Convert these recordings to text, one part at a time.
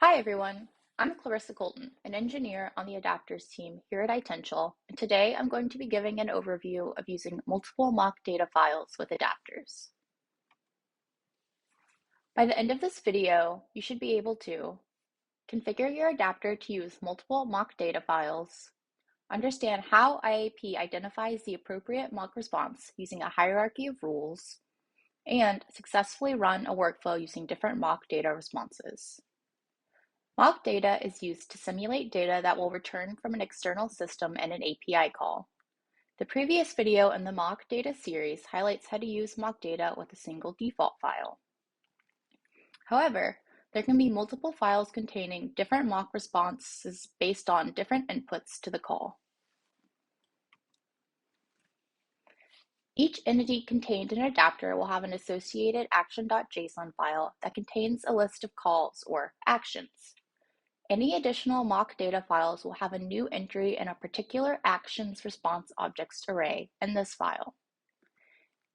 Hi everyone, I'm Clarissa Colton, an engineer on the adapters team here at Itential, and today I'm going to be giving an overview of using multiple mock data files with adapters. By the end of this video, you should be able to configure your adapter to use multiple mock data files, understand how IAP identifies the appropriate mock response using a hierarchy of rules, and successfully run a workflow using different mock data responses. Mock data is used to simulate data that will return from an external system in an API call. The previous video in the mock data series highlights how to use mock data with a single default file. However, there can be multiple files containing different mock responses based on different inputs to the call. Each entity contained in an adapter will have an associated action.json file that contains a list of calls or actions. Any additional mock data files will have a new entry in a particular actions response objects array in this file.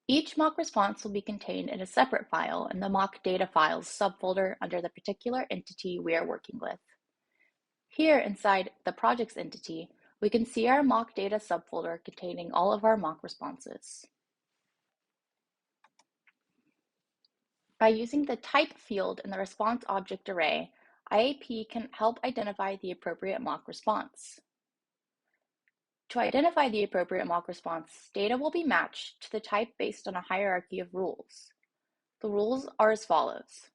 Each mock response will be contained in a separate file in the mock data files subfolder under the particular entity we are working with. Here inside the projects entity, we can see our mock data subfolder containing all of our mock responses. By using the type field in the response object array, IAP can help identify the appropriate mock response. To identify the appropriate mock response, data will be matched to the type based on a hierarchy of rules. The rules are as follows: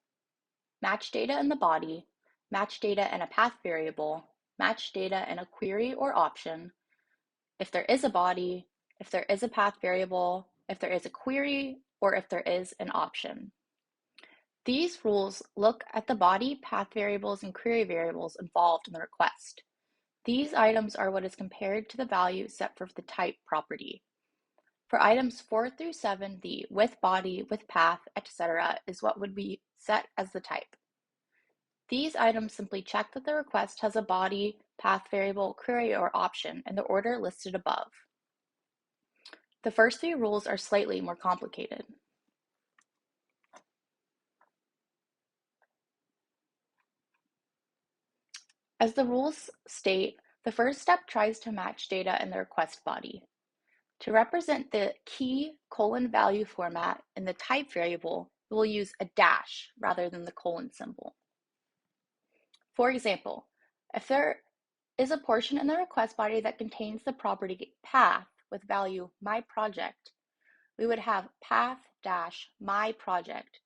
match data in the body, match data in a path variable, match data in a query or option, if there is a body, if there is a path variable, if there is a query, or if there is an option. These rules look at the body, path variables, and query variables involved in the request. These items are what is compared to the value set for the type property. For items 4 through 7, the with body, with path, etc. is what would be set as the type. These items simply check that the request has a body, path variable, query, or option in the order listed above. The first three rules are slightly more complicated. As the rules state, the first step tries to match data in the request body. To represent the key :value format in the type variable, we will use a dash rather than the colon symbol. For example, if there is a portion in the request body that contains the property path with value myProject, we would have path-myProject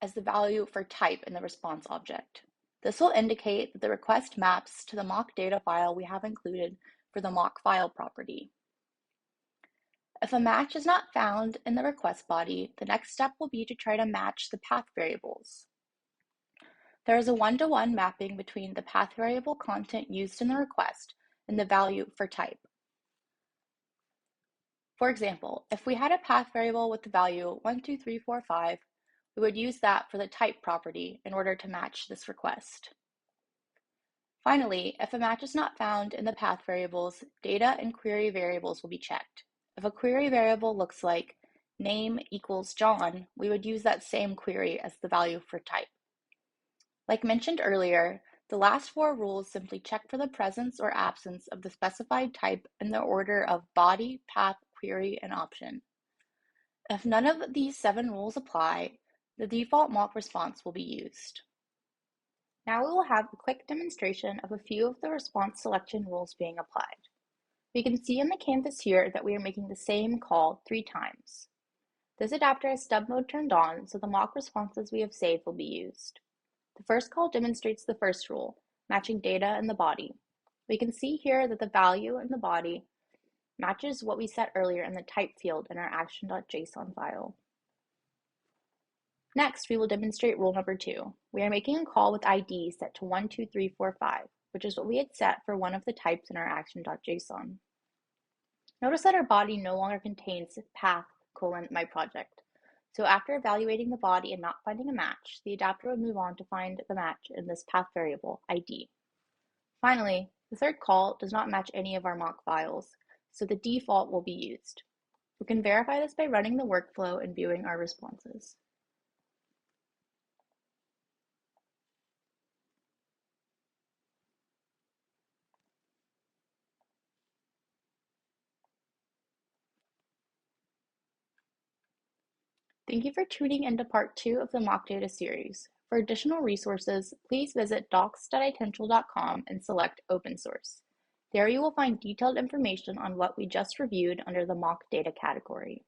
as the value for type in the response object. This will indicate that the request maps to the mock data file we have included for the mock file property. If a match is not found in the request body, the next step will be to try to match the path variables. There is a one-to-one mapping between the path variable content used in the request and the value for type. For example, if we had a path variable with the value 12345, we would use that for the type property in order to match this request. Finally, if a match is not found in the path variables, data and query variables will be checked. If a query variable looks like name equals John, we would use that same query as the value for type. Like mentioned earlier, the last four rules simply check for the presence or absence of the specified type in the order of body, path, query, and option. If none of these 7 rules apply, the default mock response will be used. Now we will have a quick demonstration of a few of the response selection rules being applied. We can see in the canvas here that we are making the same call 3 times. This adapter has stub mode turned on, so the mock responses we have saved will be used. The first call demonstrates the first rule, matching data in the body. We can see here that the value in the body matches what we set earlier in the type field in our action.json file. Next, we will demonstrate rule number 2. We are making a call with ID set to 12345, which is what we had set for one of the types in our action.json. Notice that our body no longer contains path:myProject. So after evaluating the body and not finding a match, the adapter would move on to find the match in this path variable, ID. Finally, the third call does not match any of our mock files, so the default will be used. We can verify this by running the workflow and viewing our responses. Thank you for tuning into part 2 of the mock data series. For additional resources, please visit docs.itential.com and select open source. There you will find detailed information on what we just reviewed under the mock data category.